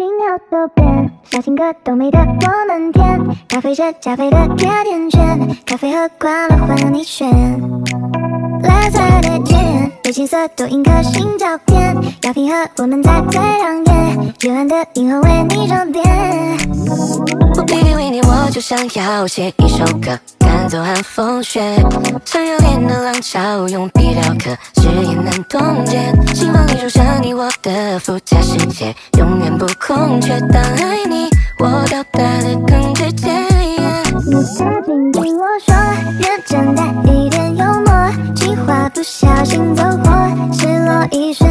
心跳多变，小情歌都美得我们甜。咖啡是加菲的甜甜圈，咖啡和快乐换你选。蓝色的天，有青色多印颗心照片，药品和我们在最亮眼，幽暗的银河为你装点。我偏偏为你，我就想要写一首歌，赶走寒风雪，想要练的浪潮，用笔雕刻，誓言难冻结。心房里住着你我的附加世界，永远不空缺。当爱你，我表达的更直接。你曾经听我说，认真带一点幽默，情话不小心走火，失落一瞬